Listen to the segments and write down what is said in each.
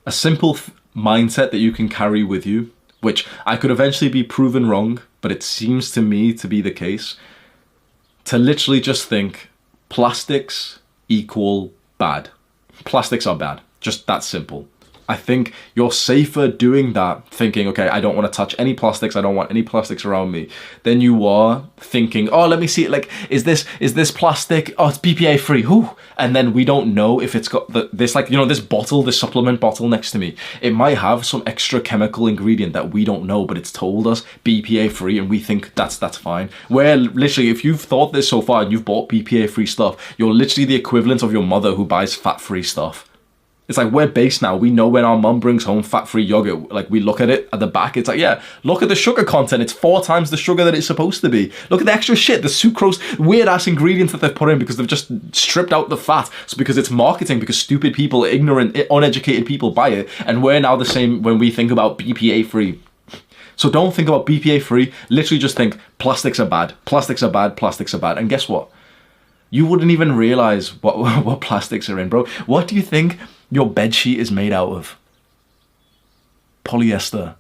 a simple mindset that you can carry with you, which I could eventually be proven wrong, but it seems to me to be the case, to literally just think plastics equal bad. Plastics are bad. Just that simple. I think you're safer doing that, thinking, okay, I don't want to touch any plastics, I don't want any plastics around me, than you are thinking, oh, let me see, like, is this plastic? Oh, it's BPA free. Whew. And then we don't know if it's got this, like, you know, this bottle, this supplement bottle next to me. It might have some extra chemical ingredient that we don't know, but it's told us BPA free, and we think that's fine. Where literally, if you've thought this so far and you've bought BPA free stuff, you're literally the equivalent of your mother who buys fat free stuff. It's like, we're based now. We know when our mum brings home fat-free yogurt, like, we look at it at the back. It's like, yeah, look at the sugar content. It's 4 times the sugar that it's supposed to be. Look at the extra shit, the sucrose, weird-ass ingredients that they've put in because they've just stripped out the fat. It's because it's marketing, because stupid people, ignorant, uneducated people buy it. And we're now the same when we think about BPA-free. So don't think about BPA-free. Literally just think, plastics are bad. Plastics are bad. Plastics are bad. And guess what? You wouldn't even realize what plastics are in, bro. What do you think your bedsheet is made out of? Polyester.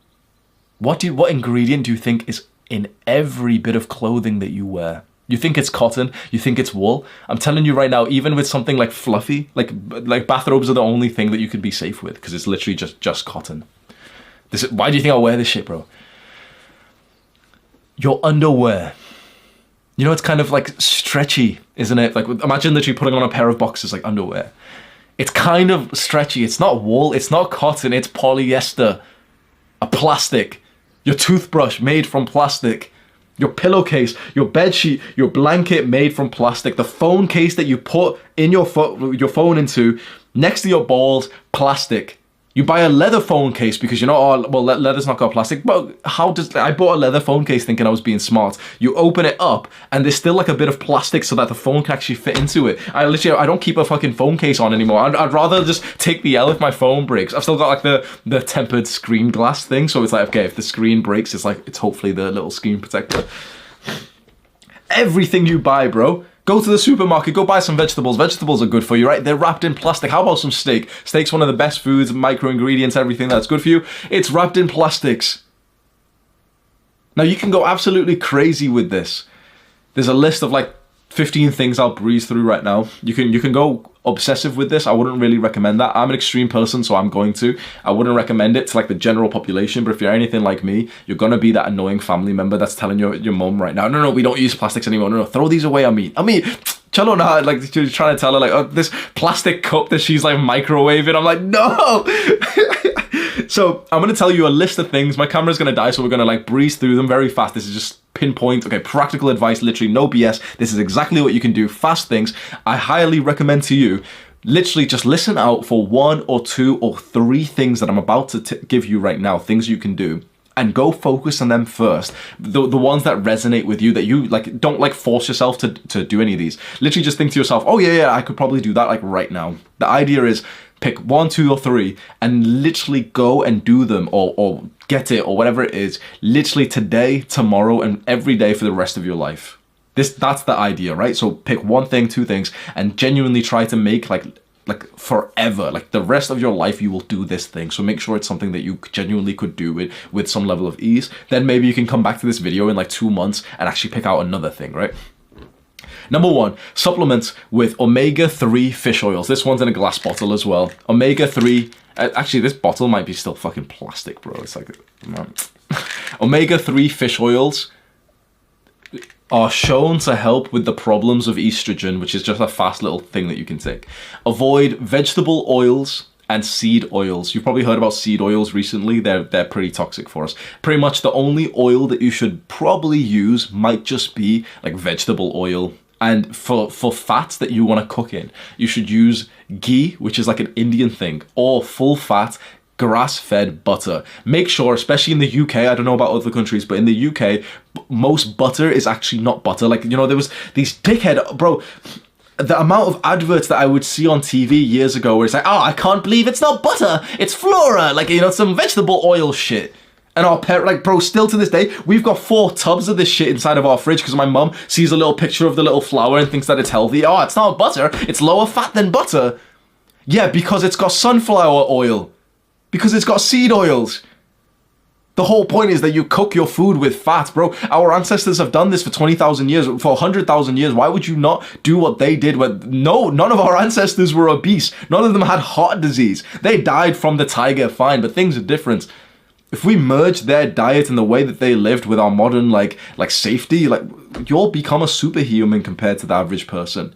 What ingredient do you think is in every bit of clothing that you wear? You think it's cotton? You think it's wool? I'm telling you right now, even with something like fluffy, like bathrobes are the only thing that you could be safe with, because it's literally just cotton. Why do you think I wear this shit, bro? Your underwear. You know, it's kind of like stretchy, isn't it? Like, imagine literally putting on a pair of boxers like underwear. It's kind of stretchy. It's not wool. It's not cotton. It's polyester. A plastic. Your toothbrush made from plastic. Your pillowcase, your bedsheet, your blanket made from plastic. The phone case that you put in your phone into, next to your balls, plastic. You buy a leather phone case because you know, oh, well, leather's not got plastic. But I bought a leather phone case thinking I was being smart. You open it up and there's still like a bit of plastic so that the phone can actually fit into it. I don't keep a fucking phone case on anymore. I'd rather just take the L if my phone breaks. I've still got like the tempered screen glass thing. So it's like, okay, if the screen breaks, it's hopefully the little screen protector. Everything you buy, bro. Go to the supermarket, go buy some vegetables. Vegetables are good for you, right? They're wrapped in plastic. How about some steak? Steak's one of the best foods, micro ingredients, everything that's good for you. It's wrapped in plastics. Now you can go absolutely crazy with this. There's a list of like 15 things I'll breeze through right now. You can go obsessive with this. I wouldn't really recommend that. I'm an extreme person, so I'm going to. I wouldn't recommend it to like the general population, but if you're anything like me, you're gonna be that annoying family member that's telling your mom right now, no, we don't use plastics anymore. No, throw these away. I mean, chill on her, like you're trying to tell her like, oh, this plastic cup that she's like microwaving. I'm like, no. So I'm going to tell you a list of things. My camera's going to die, so we're going to like breeze through them very fast. This is just pinpoint, okay, practical advice, literally no BS. This is exactly what you can do, fast things. I highly recommend to you, literally just listen out for 1 or 2 or 3 things that I'm about to give you right now, things you can do. And go focus on them first. The ones that resonate with you, that you like, don't like force yourself to do any of these. Literally just think to yourself, oh yeah, I could probably do that like right now. The idea is pick 1, 2, or 3 and literally go and do them or get it or whatever it is, literally today, tomorrow, and every day for the rest of your life. That's the idea, right? So pick 1 thing, 2 things, and genuinely try to make like forever, like the rest of your life you will do this thing. So make sure it's something that you genuinely could do with some level of ease. Then maybe you can come back to this video in like 2 months and actually pick out another thing, right? Number 1, supplements with omega-3 fish oils. This one's in a glass bottle as well. Omega-3, actually this bottle might be still fucking plastic, bro. It's like, omega-3 fish oils are shown to help with the problems of estrogen, which is just a fast little thing that you can take. Avoid vegetable oils and seed oils. You've probably heard about seed oils recently. They're pretty toxic for us. Pretty much the only oil that you should probably use might just be like vegetable oil. And for fats that you want to cook in, you should use ghee, which is like an Indian thing, or full fat grass-fed butter. Make sure, especially in the UK, I don't know about other countries, but in the UK, most butter is actually not butter. Like, you know, there was these dickhead, bro, the amount of adverts that I would see on TV years ago where it's like, oh, I can't believe it's not butter, it's flora, like, you know, some vegetable oil shit. And our parent, like, bro, still to this day, we've got 4 tubs of this shit inside of our fridge because my mum sees a little picture of the little flour and thinks that it's healthy. Oh, it's not butter, it's lower fat than butter. Yeah, because it's got sunflower oil. Because it's got seed oils. The whole point is that you cook your food with fat, bro. Our ancestors have done this for 20,000 years, for 100,000 years. Why would you not do what they did? No, none of our ancestors were obese. None of them had heart disease. They died from the tiger, fine, but things are different. If we merge their diet and the way that they lived with our modern, like safety, like, you'll become a superhuman compared to the average person.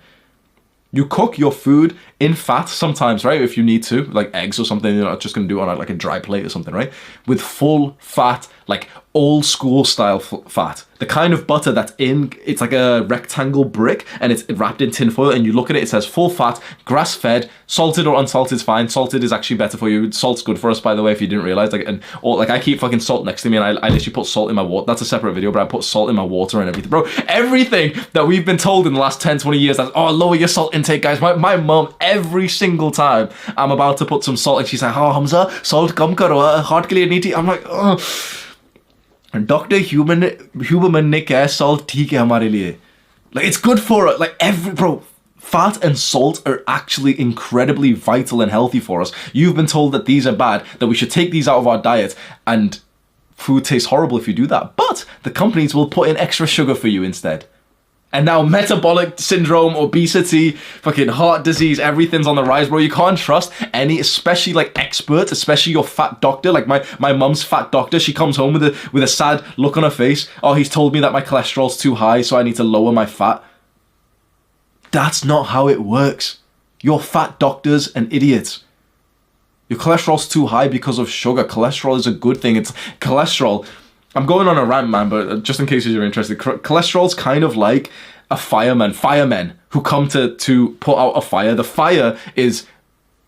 You cook your food in fat sometimes, right? If you need to, like eggs or something, you're not just going to do it on like a dry plate or something, right? With full fat, like old school style fat. The kind of butter that's it's like a rectangle brick and it's wrapped in tin foil, and you look at it, it says full fat, grass fed, salted or unsalted is fine. Salted is actually better for you. Salt's good for us, by the way, if you didn't realize. Like I keep fucking salt next to me, and I literally put salt in my water. That's a separate video, but I put salt in my water and everything. Bro, everything that we've been told in the last 10, 20 years, that's, lower your salt intake, guys. My mum, every single time I'm about to put some salt, and she's like, Hamza, salt kam karo, heart ke liye nahi thi. I'm like, oh. Dr. Huberman ne kya, salt theek hai hamare liye. Like, it's good for it. Like, bro, fat and salt are actually incredibly vital and healthy for us. You've been told that these are bad, that we should take these out of our diet, and food tastes horrible if you do that. But the companies will put in extra sugar for you instead. And now metabolic syndrome, obesity, fucking heart disease, everything's on the rise, bro. You can't trust any, especially like experts, especially your fat doctor. Like my mum's fat doctor, she comes home with a sad look on her face. Oh, he's told me that my cholesterol's too high, so I need to lower my fat. That's not how it works. Your fat doctor's an idiot. Your cholesterol's too high because of sugar. Cholesterol is a good thing. It's cholesterol. I'm going on a rant, man, but just in case you're interested, cholesterol's kind of like a firemen who come to put out a fire. The fire is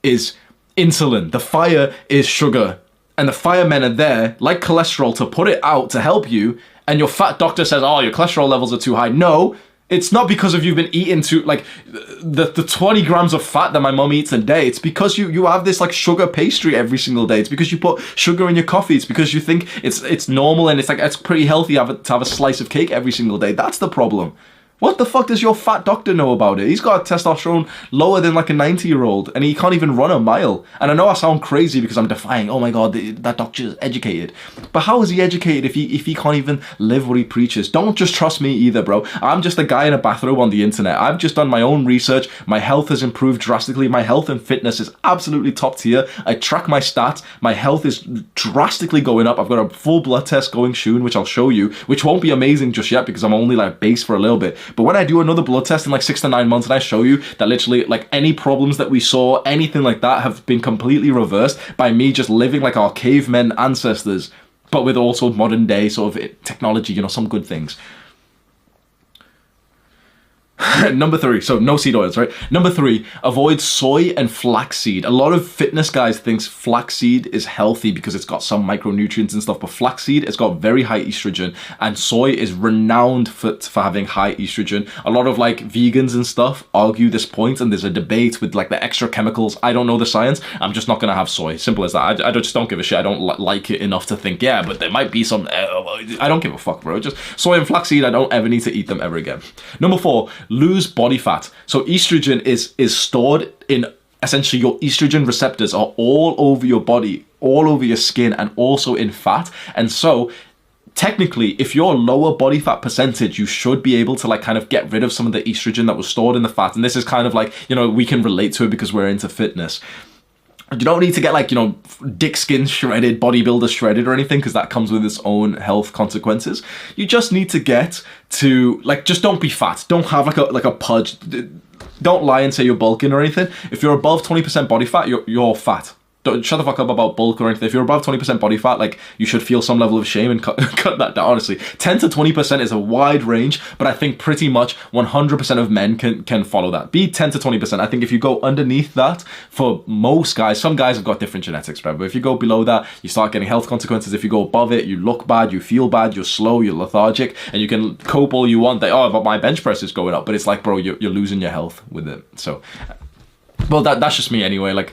insulin. The fire is sugar. And the firemen are there, like cholesterol, to put it out, to help you. And your fat doctor says, oh, your cholesterol levels are too high. No, it's not because of you've been eating the 20 grams of fat that my mum eats a day. It's because you have this like sugar pastry every single day. It's because you put sugar in your coffee. It's because you think it's normal, and it's pretty healthy to have a slice of cake every single day. That's the problem. What the fuck does your fat doctor know about it? He's got a testosterone lower than like a 90-year-old, and he can't even run a mile. And I know I sound crazy because I'm defying, oh my god, that doctor is educated. But how is he educated if he can't even live what he preaches? Don't just trust me either, bro. I'm just a guy in a bathrobe on the internet. I've just done my own research. My health has improved drastically. My health and fitness is absolutely top tier. I track my stats. My health is drastically going up. I've got a full blood test going soon, which I'll show you, which won't be amazing just yet because I'm only like base for a little bit. But when I do another blood test in like 6 to 9 months and I show you that literally like any problems that we saw, anything like that, have been completely reversed by me just living like our cavemen ancestors, but with also modern day sort of technology, you know, some good things. Number 3, so no seed oils, right? Number 3, avoid soy and flaxseed. A lot of fitness guys thinks flaxseed is healthy because it's got some micronutrients and stuff, but flaxseed has got very high estrogen, and soy is renowned for having high estrogen. A lot of like vegans and stuff argue this point, and there's a debate with like the extra chemicals. I don't know the science. I'm just not gonna have soy. Simple as that. I just don't give a shit. I don't like it enough to think, yeah, but there might be some. I don't give a fuck, bro. Just soy and flaxseed. I don't ever need to eat them ever again. Number 4, lose body fat. So estrogen is stored in, essentially your estrogen receptors are all over your body, all over your skin, and also in fat. And so technically, if you're lower body fat percentage, you should be able to like kind of get rid of some of the estrogen that was stored in the fat. And this is kind of like, you know, we can relate to it because we're into fitness. You don't need to get like, you know, dick skin shredded, bodybuilder shredded or anything, because that comes with its own health consequences. You just need to get to like, just don't be fat. Don't have like a pudge. Don't lie and say you're bulking or anything. If you're above 20% body fat, you're fat. Don't shut the fuck up about bulk or anything. If you're above 20% body fat, like, you should feel some level of shame and cut that down, honestly. 10 to 20% is a wide range, but I think pretty much 100% of men can follow that. Be 10 to 20%. I think if you go underneath that, for most guys, some guys have got different genetics, right? But if you go below that, you start getting health consequences. If you go above it, you look bad, you feel bad, you're slow, you're lethargic, and you can cope all you want. But my bench press is going up. But it's like, bro, you're losing your health with it. So, well, that's just me anyway. Like,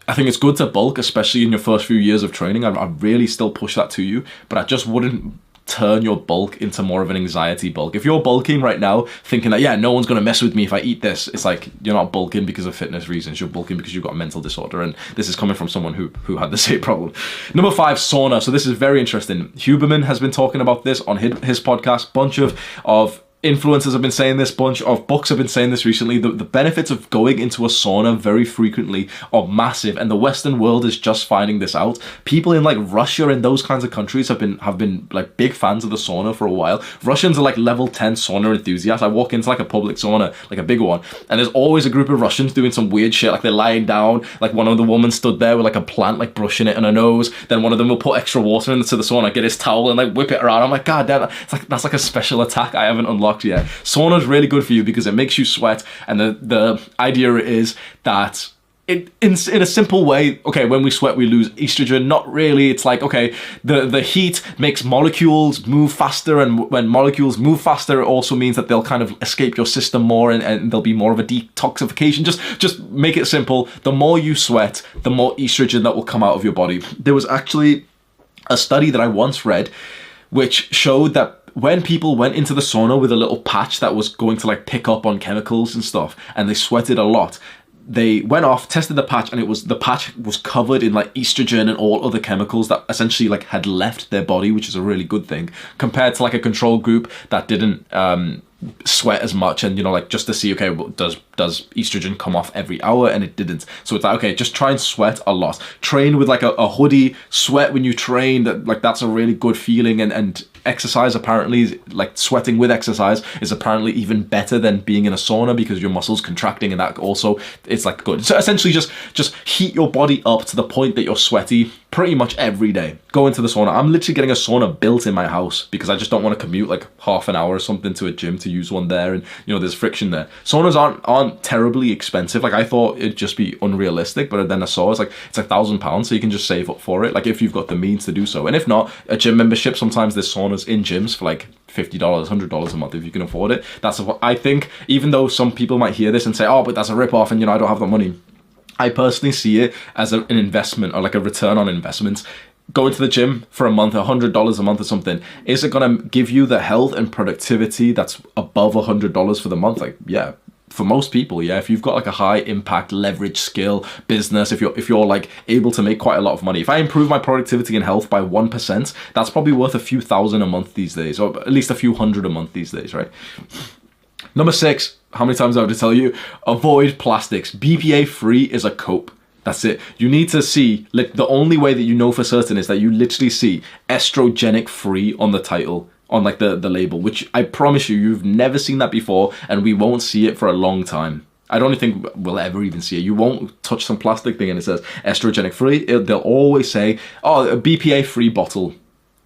I think it's good to bulk, especially in your first few years of training. I really still push that to you, but I just wouldn't turn your bulk into more of an anxiety bulk. If you're bulking right now thinking that, yeah, no one's going to mess with me if I eat this, it's like you're not bulking because of fitness reasons, you're bulking because you've got a mental disorder. And this is coming from someone who had the same problem. Number 5, sauna. So this is very interesting. Huberman has been talking about this on his podcast. Bunch of influencers have been saying this, bunch of books have been saying this recently. The benefits of going into a sauna very frequently are massive, and the Western world is just finding this out. People in like Russia and those kinds of countries have been like big fans of the sauna for a while. Russians are like level 10 sauna enthusiasts. I walk into like a public sauna, like a big one, and there's always a group of Russians doing some weird shit, like they're lying down, like one of the women stood there with like a plant, like brushing it on her nose. Then one of them will put extra water into the sauna, get his towel and like whip it around. I'm like, god damn, it's like that's like a special attack I haven't unlocked yet. Sauna is really good for you because it makes you sweat, and the idea is that in a simple way, okay, when we sweat we lose estrogen. Not really. It's like, okay, the heat makes molecules move faster, and when molecules move faster, it also means that they'll kind of escape your system more, and there'll be more of a detoxification. Just make it simple. The more you sweat, the more estrogen that will come out of your body. There was actually a study that I once read which showed that when people went into the sauna with a little patch that was going to like pick up on chemicals and stuff, and they sweated a lot, they went off, tested the patch, and the patch was covered in like estrogen and all other chemicals that essentially like had left their body, which is a really good thing, compared to like a control group that didn't sweat as much, and like just to see, okay, well, does estrogen come off every hour? And it didn't. So it's like, okay, just try and sweat a lot, train with like a hoodie, sweat when you train. That's a really good feeling, and exercise apparently, like sweating with exercise is apparently even better than being in a sauna because your muscles contracting, and that also, it's like good. So essentially just heat your body up to the point that you're sweaty pretty much every day. Go into the sauna. I'm literally getting a sauna built in my house because I just don't want to commute like half an hour or something to a gym to use one there, and there's friction there. Saunas aren't terribly expensive. Like I thought it'd just be unrealistic, but then I saw it's like £1,000, so you can just save up for it, like if you've got the means to do so. And if not, a gym membership, sometimes there's saunas in gyms for like $50, $100 a month if you can afford it. That's what I think. Even though some people might hear this and say, oh, but that's a rip-off, and I don't have the money, I personally see it as an investment, or like a return on investment. Going to the gym for a month, $100 a month or something, is it going to give you the health and productivity that's above $100 for the month? Like, yeah, for most people, yeah. If you've got like a high impact leverage skill business, if you're like able to make quite a lot of money, if I improve my productivity and health by 1%, that's probably worth a few thousand a month these days, or at least a few hundred a month these days, right? Number 6, how many times I have to tell you? Avoid plastics. BPA free is a cope. That's it. You need to see, like, the only way that you know for certain is that you literally see estrogenic free on the title, on like the label, which I promise you've never seen that before, and we won't see it for a long time. I don't think we'll ever even see it. You won't touch some plastic thing and it says estrogenic free. They'll always say, oh, a BPA free bottle.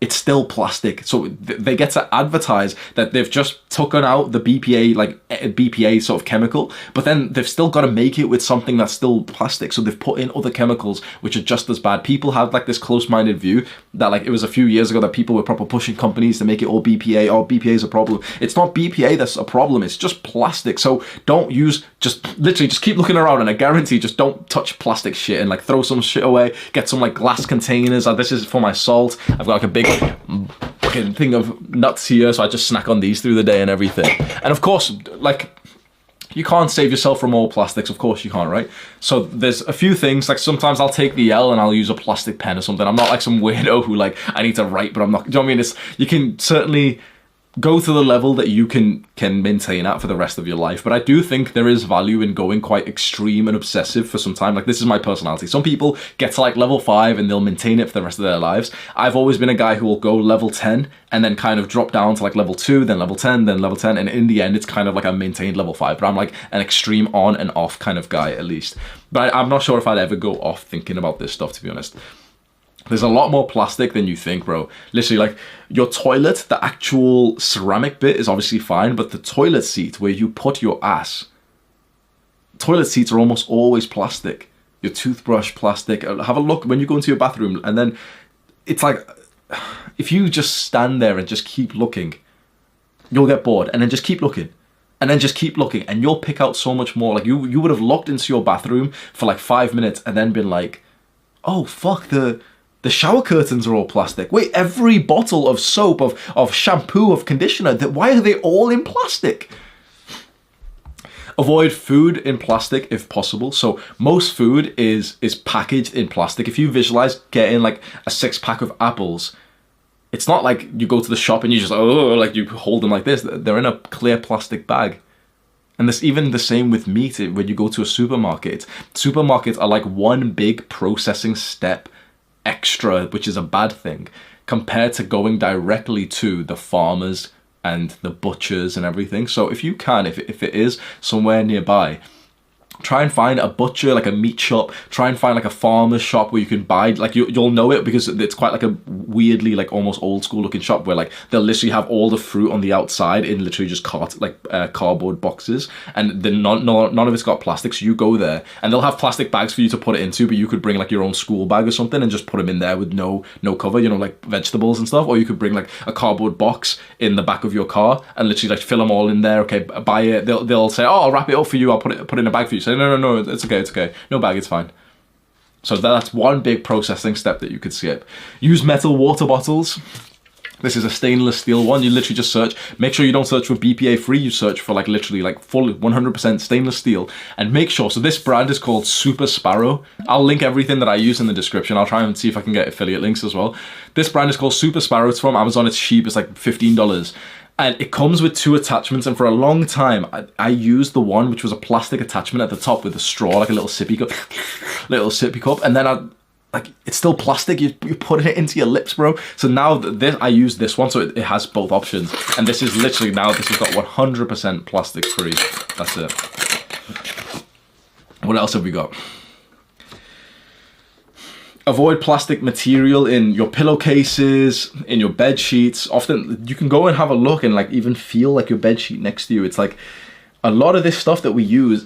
It's still plastic. So they get to advertise that they've just taken out the BPA, like BPA sort of chemical, but then they've still got to make it with something that's still plastic. So they've put in other chemicals which are just as bad. People have like this close-minded view that, like, it was a few years ago that people were proper pushing companies to make it all BPA. Oh, BPA is a problem. It's not BPA that's a problem. It's just plastic. So don't use, just literally just keep looking around, and I guarantee just don't touch plastic shit, and like throw some shit away. Get some like glass containers. This is for my salt. I've got like a big fucking thing of nuts here, so I just snack on these through the day and everything. And of course, like, you can't save yourself from all plastics, of course you can't, right? So there's a few things, like sometimes I'll take the L and I'll use a plastic pen or something. I'm not like some weirdo who like, I need to write, but I'm not, do you know what I mean? It's, you can certainly go to the level that you can maintain at for the rest of your life. But I do think there is value in going quite extreme and obsessive for some time. Like, this is my personality. Some people get to like level 5 and they'll maintain it for the rest of their lives. I've always been a guy who will go level 10 and then kind of drop down to like level 2, then level 10, then level 10. And in the end, it's kind of like I maintained level 5. But I'm like an extreme on and off kind of guy, at least. But I'm not sure if I'd ever go off thinking about this stuff, to be honest. There's a lot more plastic than you think, bro. Literally, like, your toilet, the actual ceramic bit is obviously fine, but the toilet seat where you put your ass, toilet seats are almost always plastic. Your toothbrush, plastic. Have a look when you go into your bathroom, and then it's like, if you just stand there and just keep looking, you'll get bored, and then just keep looking. And then just keep looking, and you'll pick out so much more. Like, you would have looked into your bathroom for like 5 minutes and then been like, oh, fuck, the The shower curtains are all plastic. Wait, every bottle of soap, of shampoo, of conditioner, why are they all in plastic? Avoid food in plastic if possible. So most food is packaged in plastic. If you visualize getting like a 6-pack of apples, it's not like you go to the shop and you just, like you hold them like this. They're in a clear plastic bag. And this even the same with meat when you go to a supermarket. Supermarkets are like one big processing step extra, which is a bad thing, compared to going directly to the farmers and the butchers and everything. So if you can, if it is somewhere nearby, try and find a butcher, like a meat shop. Try and find like a farmer's shop where you can buy, like you'll know it because it's quite like a weirdly like almost old school looking shop where like they'll literally have all the fruit on the outside in literally just cardboard boxes, and then none of it's got plastic. So you go there and they'll have plastic bags for you to put it into, but you could bring like your own school bag or something and just put them in there with no cover, you know, like vegetables and stuff. Or you could bring like a cardboard box in the back of your car and literally like fill them all in there. Okay, buy it. They'll say, oh, I'll wrap it up for you. I'll put it in a bag for you. So no, it's okay. No bag, it's fine. So that's one big processing step that you could skip. Use metal water bottles. This is a stainless steel one. You literally just search. Make sure you don't search for BPA free. You search for like literally like full 100% stainless steel. And make sure, so this brand is called Super Sparrow. I'll link everything that I use in the description. I'll try and see if I can get affiliate links as well. This brand is called Super Sparrow. It's from Amazon. It's cheap. It's like $15. And it comes with 2 attachments, and for a long time I used the one which was a plastic attachment at the top with a straw, like a little sippy cup, and then it's still plastic. You put it into your lips, bro. So now I use this one, so it has both options, and this is literally now this has got 100% plastic free. That's it. What else have we got? Avoid plastic material in your pillowcases, in your bed sheets. Often you can go and have a look and like even feel like your bed sheet next to you. It's like a lot of this stuff that we use,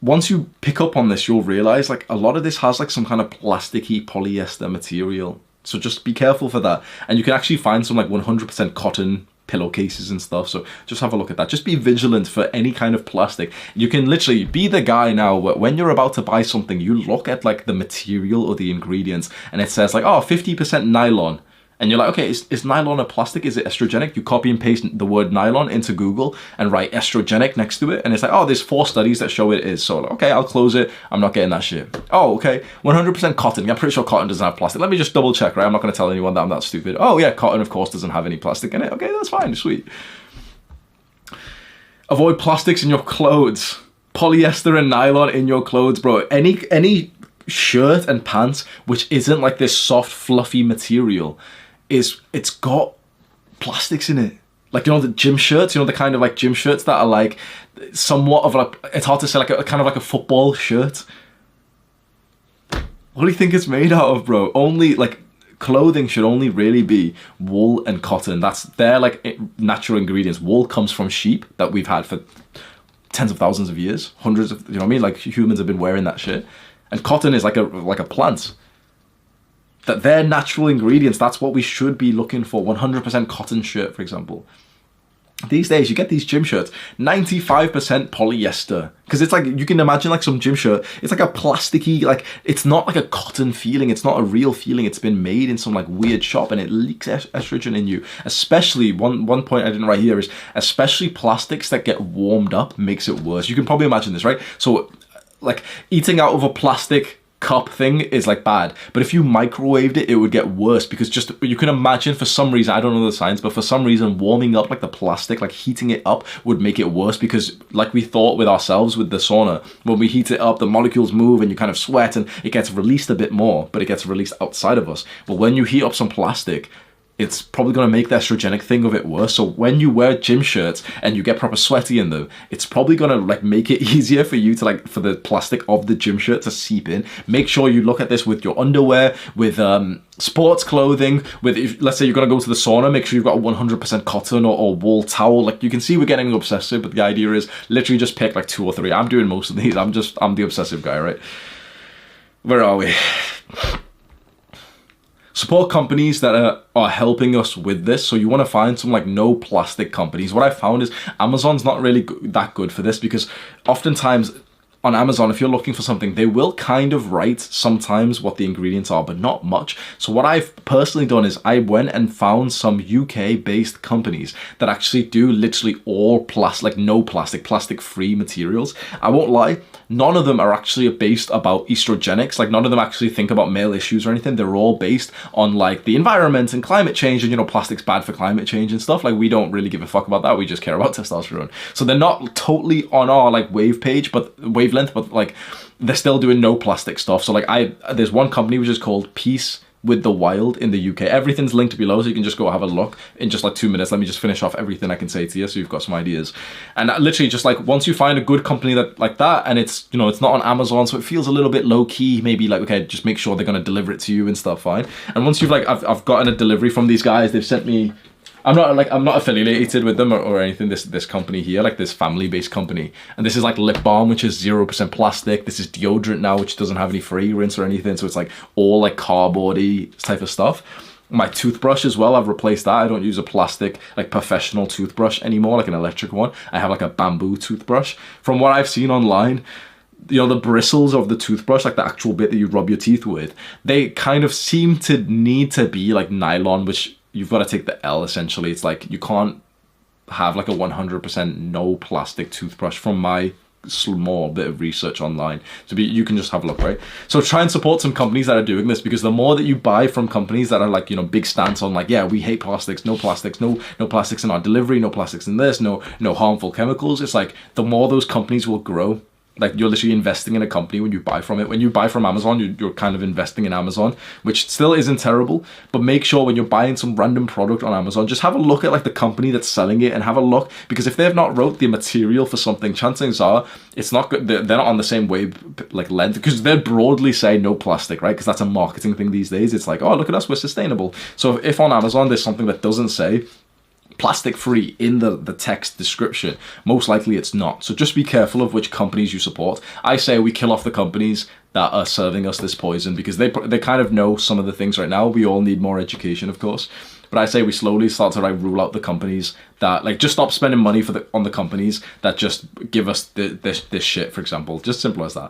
once you pick up on this, you'll realize like a lot of this has like some kind of plasticky polyester material. So just be careful for that. And you can actually find some like 100% cotton pillowcases and stuff, so just have a look at that. Just be vigilant for any kind of plastic. You can literally be the guy now where when you're about to buy something, you look at like the material or the ingredients and it says like, oh, 50% nylon, and you're like, okay, is nylon a plastic? Is it estrogenic? You copy and paste the word nylon into Google and write estrogenic next to it, and it's like, oh, there's 4 studies that show it is. So like, okay, I'll close it. I'm not getting that shit. Oh, okay, 100% cotton. Yeah, I'm pretty sure cotton doesn't have plastic. Let me just double check, right? I'm not going to tell anyone that I'm that stupid. Oh yeah, cotton of course doesn't have any plastic in it. Okay, that's fine, sweet. Avoid plastics in your clothes. Polyester and nylon in your clothes, bro. Any shirt and pants which isn't like this soft, fluffy material, it's got plastics in it. Like, you know, the gym shirts, you know, the kind of like gym shirts that are like somewhat of like, it's hard to say, like a kind of like a football shirt. What do you think it's made out of, bro? Only like clothing should only really be wool and cotton. That's their like natural ingredients. Wool comes from sheep that we've had for tens of thousands of years, hundreds of, you know what I mean? Like humans have been wearing that shit. And cotton is like a plant. That they're natural ingredients. That's what we should be looking for. 100% cotton shirt, for example. These days, you get these gym shirts, 95% polyester. Because it's like, you can imagine like some gym shirt, it's like a plasticky, like, it's not like a cotton feeling. It's not a real feeling. It's been made in some like weird shop and it leaks estrogen in you. Especially, one point I didn't write here is, especially plastics that get warmed up makes it worse. You can probably imagine this, right? So, like, eating out of a plastic cup thing is like bad, but if you microwaved it, it would get worse, because just you can imagine, for some reason, I don't know the science, but for some reason warming up like the plastic, like heating it up, would make it worse, because like we thought with ourselves with the sauna, when we heat it up, the molecules move and you kind of sweat and it gets released a bit more, but it gets released outside of us. But when you heat up some plastic, it's probably going to make the estrogenic thing of it worse. So when you wear gym shirts and you get proper sweaty in them, it's probably going to like make it easier for you to like, for the plastic of the gym shirt to seep in. Make sure you look at this with your underwear, with sports clothing, with, if, let's say you're going to go to the sauna, make sure you've got a 100% cotton or wool towel. Like, you can see we're getting obsessive, but the idea is literally just pick like 2 or 3. I'm doing most of these. I'm the obsessive guy, right? Where are we? Support companies that are helping us with this. So you want to find some like no plastic companies. What I found is Amazon's not really that good for this, because oftentimes on Amazon, if you're looking for something, they will kind of write sometimes what the ingredients are, but not much. So what I've personally done is I went and found some UK-based companies that actually do literally all plastic, like no plastic, plastic-free materials. I won't lie, none of them are actually based about estrogenics. Like none of them actually think about male issues or anything. They're all based on like the environment and climate change, and you know, plastic's bad for climate change and stuff. Like we don't really give a fuck about that. We just care about testosterone. So they're not totally on our like wavelength, but like they're still doing no plastic stuff. So like there's one company which is called Peace with the Wild in the UK. Everything's linked below, so you can just go have a look in just like 2 minutes. Let me just finish off everything I can say to you, so you've got some ideas. And literally just like once you find a good company that like that, and it's, you know, it's not on Amazon, so it feels a little bit low key, maybe like, okay, just make sure they're gonna deliver it to you and stuff, fine. And once you've like, I've gotten a delivery from these guys, they've sent me, I'm not affiliated with them or anything, this company here, like this family-based company. And this is like lip balm, which is 0% plastic. This is deodorant now, which doesn't have any fragrance or anything. So it's like all like cardboardy type of stuff. My toothbrush as well, I've replaced that. I don't use a plastic, like professional toothbrush anymore, like an electric one. I have like a bamboo toothbrush. From what I've seen online, you know, the bristles of the toothbrush, like the actual bit that you rub your teeth with, they kind of seem to need to be like nylon, which you've got to take the L essentially. It's like you can't have like a 100% no plastic toothbrush from my small bit of research online. So you can just have a look, right? So try and support some companies that are doing this, because the more that you buy from companies that are like, you know, big stance on like, yeah, we hate plastics, no plastics, no plastics in our delivery, no plastics in this, no harmful chemicals, it's like the more those companies will grow. Like you're literally investing in a company when you buy from it. When you buy from Amazon, you're kind of investing in Amazon, which still isn't terrible. But make sure when you're buying some random product on Amazon, just have a look at like the company that's selling it and have a look, because if they've not wrote the material for something, chances are it's not good. They're not on the same wave like length, because they broadly say no plastic, right? Because that's a marketing thing these days. It's like, oh, look at us, we're sustainable. So if on Amazon there's something that doesn't say plastic free in the text description, most likely it's not. So just be careful of which companies you support. I say we kill off the companies that are serving us this poison, because they kind of know some of the things right now. We all need more education, of course, but I say we slowly start to like rule out the companies that like just stop spending money on the companies that just give us this shit, for example. Just simple as that.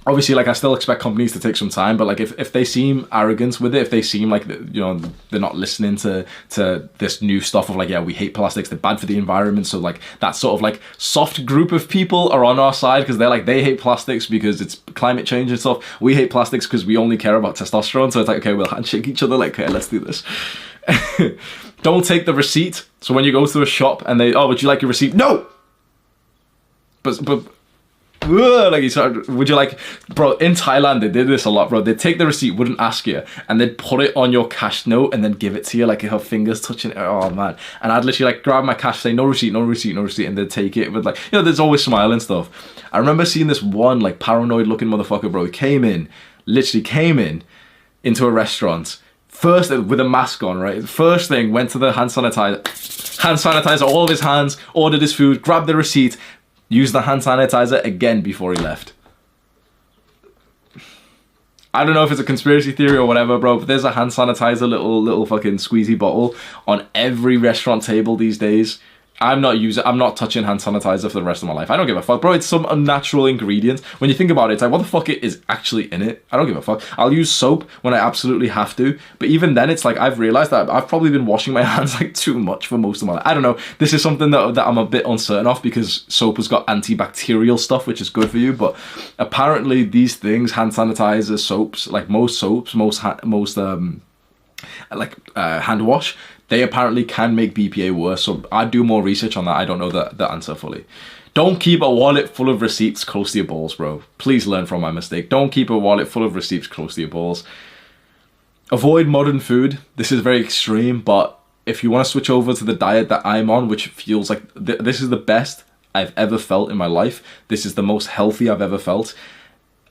Obviously, like I still expect companies to take some time, but like if they seem arrogant with it, if they seem like, you know, they're not listening to this new stuff of like, yeah, we hate plastics, they're bad for the environment. So like that sort of like soft group of people are on our side, because they're like, they hate plastics because it's climate change and stuff. We hate plastics because we only care about testosterone. So it's like, okay, we'll handshake each other, like, okay, let's do this. Don't take the receipt. So when you go to a shop and they, oh, would you like a receipt? No. But like you said, would you like, bro, in Thailand they did this a lot, bro. They'd take the receipt, wouldn't ask you, and they'd put it on your cash note and then give it to you, like her fingers touching it. Oh man. And I'd literally like grab my cash, say no receipt, no receipt, no receipt, and they'd take it with like, you know, there's always smile and stuff. I remember seeing this one like paranoid looking motherfucker, bro. He literally came in into a restaurant first with a mask on, right? First thing, went to the hand sanitizer all of his hands, ordered his food, grabbed the receipt, used the hand sanitizer again before he left. I don't know if it's a conspiracy theory or whatever, bro, but there's a hand sanitizer little fucking squeezy bottle on every restaurant table these days. I'm not touching hand sanitizer for the rest of my life. I don't give a fuck, bro. It's some unnatural ingredient. When you think about it, it's like, what the fuck is actually in it? I don't give a fuck. I'll use soap when I absolutely have to. But even then, it's like, I've realized that I've probably been washing my hands like too much for most of my life. I don't know. This is something that I'm a bit uncertain of, because soap has got antibacterial stuff, which is good for you. But apparently these things, hand sanitizer, soaps, like most hand wash, they apparently can make BPA worse. So I'd do more research on that. I don't know the answer fully. Don't keep a wallet full of receipts close to your balls, bro. Please learn from my mistake. Don't keep a wallet full of receipts close to your balls. Avoid modern food. This is very extreme, but if you want to switch over to the diet that I'm on, which feels like this is the best I've ever felt in my life. This is the most healthy I've ever felt.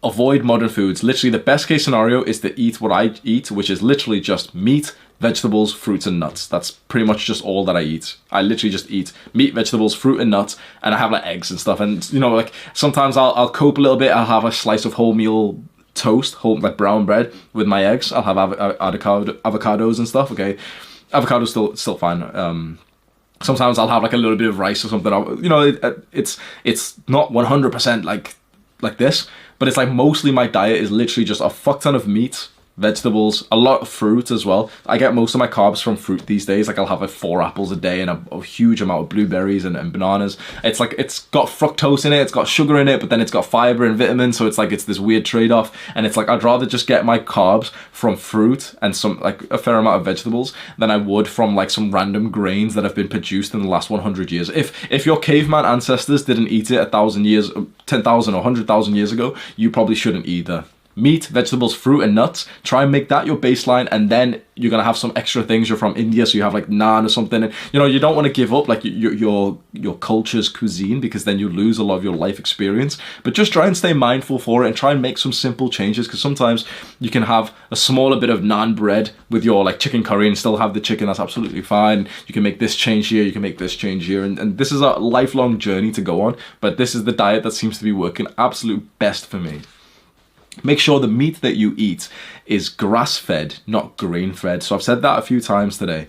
Avoid modern foods. Literally, the best case scenario is to eat what I eat, which is literally just meat, vegetables, fruits, and nuts. That's pretty much just all that I eat. I literally just eat meat, vegetables, fruit, and nuts, and I have like eggs and stuff. And you know, like sometimes I'll cope a little bit. I'll have a slice of wholemeal toast, like brown bread with my eggs. I'll have avocados and stuff. Okay, avocado's still fine. Sometimes I'll have like a little bit of rice or something. It's not 100% like this, but it's like mostly my diet is literally just a fuck ton of meat, vegetables, a lot of fruit as well. I get most of my carbs from fruit these days. Like I'll have like 4 apples a day and a huge amount of blueberries and bananas. It's like it's got fructose in it, it's got sugar in it, but then it's got fiber and vitamins, so it's like it's this weird trade-off. And it's like I'd rather just get my carbs from fruit and some like a fair amount of vegetables than I would from like some random grains that have been produced in the last 100 years. If your caveman ancestors didn't eat it 1,000 years, 10,000 or 100,000 years ago, you probably shouldn't either. Meat, vegetables, fruit, and nuts. Try and make that your baseline, and then you're gonna have some extra things. You're from India, so you have like naan or something. And you don't want to give up like your culture's cuisine, because then you lose a lot of your life experience. But just try and stay mindful for it, and try and make some simple changes. Because sometimes you can have a smaller bit of naan bread with your like chicken curry and still have the chicken. That's absolutely fine. You can make this change here. You can make this change here, and this is a lifelong journey to go on. But this is the diet that seems to be working absolute best for me. Make sure the meat that you eat is grass-fed, not grain-fed. So I've said that a few times today.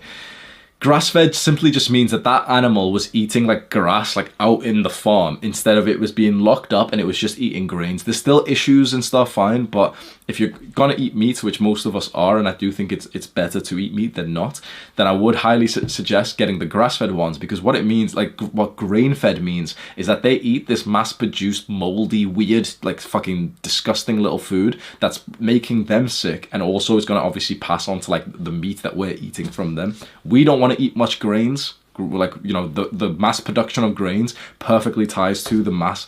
Grass-fed simply just means that that animal was eating like grass, like out in the farm, instead of it was being locked up and it was just eating grains. There's still issues and stuff, fine, but if you're gonna eat meat, which most of us are, and I do think it's better to eat meat than not, then I would highly suggest getting the grass-fed ones, because what it means, like what grain-fed means, is that they eat this mass-produced, moldy, weird, like fucking disgusting little food that's making them sick, and also is gonna obviously pass on to like the meat that we're eating from them. We don't want to eat much grains. Like, the mass production of grains perfectly ties to the mass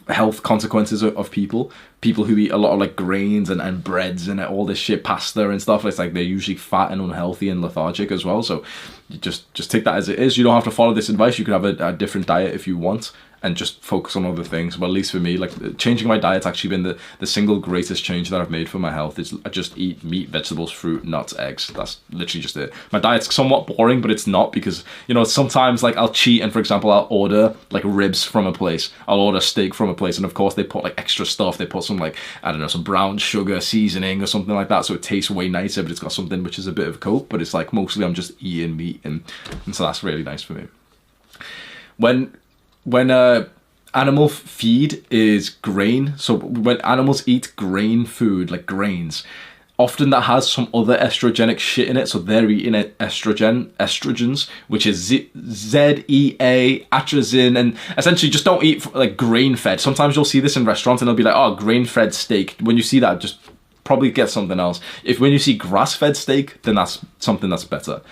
health consequences of people who eat a lot of like grains and breads and all this shit, pasta and stuff. It's like they're usually fat and unhealthy and lethargic as well. So you just take that as it is. You don't have to follow this advice. You could have a different diet if you want, and just focus on other things. But at least for me, like changing my diet's actually been the single greatest change that I've made for my health. Is I just eat meat, vegetables, fruit, nuts, eggs. That's literally just it. My diet's somewhat boring, but it's not, because sometimes like I'll cheat, and for example I'll order like ribs from a place, I'll order steak from a place, and of course they put like extra stuff. They put some like, I don't know, some brown sugar seasoning or something like that, so it tastes way nicer, but it's got something which is a bit of coke. But it's like mostly I'm just eating meat, and so that's really nice for me. When animal feed is grain, so when animals eat grain food, like grains, often that has some other estrogenic shit in it, so they're eating estrogens, which is ZEA, atrazine, and essentially just don't eat like grain-fed. Sometimes you'll see this in restaurants and they'll be like, oh, grain-fed steak. When you see that, just probably get something else. When you see grass-fed steak, then that's something that's better.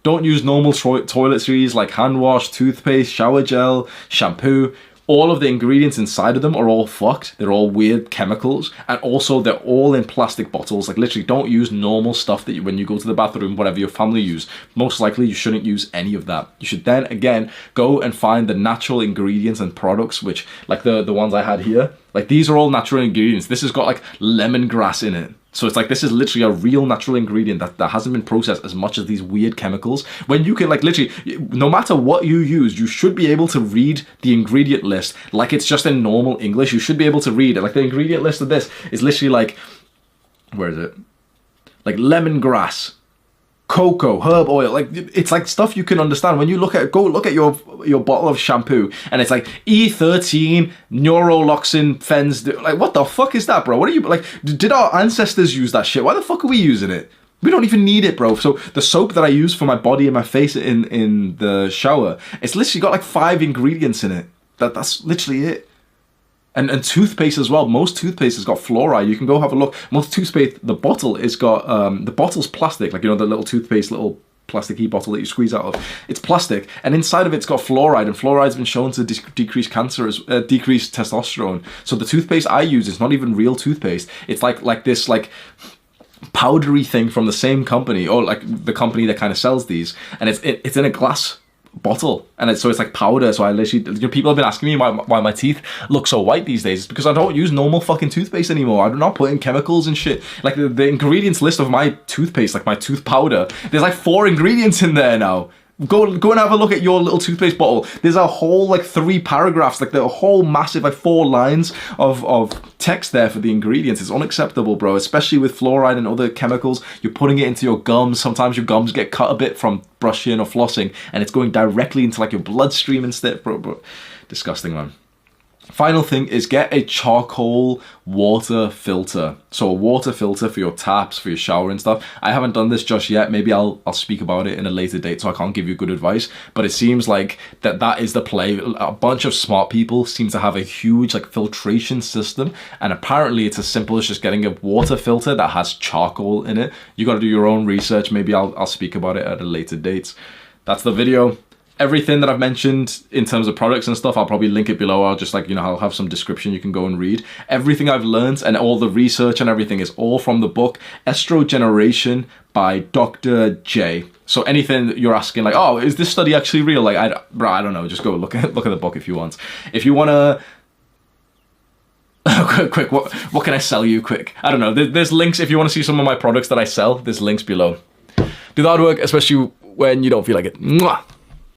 Don't use normal toiletries like hand wash, toothpaste, shower gel, shampoo. All of the ingredients inside of them are all fucked. They're all weird chemicals, and also they're all in plastic bottles. Like literally, don't use normal stuff that when you go to the bathroom, whatever your family use. Most likely, you shouldn't use any of that. You should then again go and find the natural ingredients and products, which like the ones I had here. Like these are all natural ingredients. This has got like lemongrass in it. So it's like, this is literally a real natural ingredient that hasn't been processed as much as these weird chemicals. When you can like literally, no matter what you use, you should be able to read the ingredient list like it's just in normal English. You should be able to read it. Like the ingredient list of this is literally like, where is it? Like lemongrass, cocoa, herb oil, like it's like stuff you can understand. When you look at your bottle of shampoo and it's like E13 neuroloxin fens, like what the fuck is that, bro? What are you like? Did our ancestors use that shit? Why the fuck are we using it? We don't even need it, bro. So the soap that I use for my body and my face in the shower, it's literally got like 5 ingredients in it. That's literally it. And toothpaste as well. Most toothpaste has got fluoride. You can go have a look. Most toothpaste, the bottle is got, the bottle's plastic, like, the little toothpaste, little plasticky bottle that you squeeze out of. It's plastic, and inside of it's got fluoride, and fluoride's been shown to decrease cancer, decrease testosterone. So the toothpaste I use is not even real toothpaste. It's like this, like, powdery thing from the same company, or like the company that kind of sells these, and it's in a glass bottle, and so it's like powder. So I literally, people have been asking me why my teeth look so white these days. It's because I don't use normal fucking toothpaste anymore. I'm not putting chemicals and shit. Like the ingredients list of my toothpaste, like my tooth powder, there's like 4 ingredients in there now. Go and have a look at your little toothpaste bottle. There's a whole like 3 paragraphs, like the whole massive like 4 lines of text there for the ingredients. It's unacceptable, bro, especially with fluoride and other chemicals. You're putting it into your gums. Sometimes your gums get cut a bit from brushing or flossing, and it's going directly into like your bloodstream instead, bro. Disgusting, man. Final thing is get a charcoal water filter. So a water filter for your taps, for your shower and stuff. I haven't done this just yet. Maybe I'll speak about it in a later date, so I can't give you good advice. But it seems like that is the play. A bunch of smart people seem to have a huge like filtration system, and apparently it's as simple as just getting a water filter that has charcoal in it. You got to do your own research. Maybe I'll speak about it at a later date. That's the video. Everything that I've mentioned in terms of products and stuff, I'll probably link it below. I'll just like, you know, I'll have some description you can go and read. Everything I've learned and all the research and everything is all from the book Estrogeneration by Dr. J. So anything that you're asking, like, oh, is this study actually real? Like, I don't know. Just go look at the book if you want. If you want to... quick, what can I sell you quick? I don't know. There's links. If you want to see some of my products that I sell, there's links below. Do the hard work, especially when you don't feel like it. Mwah!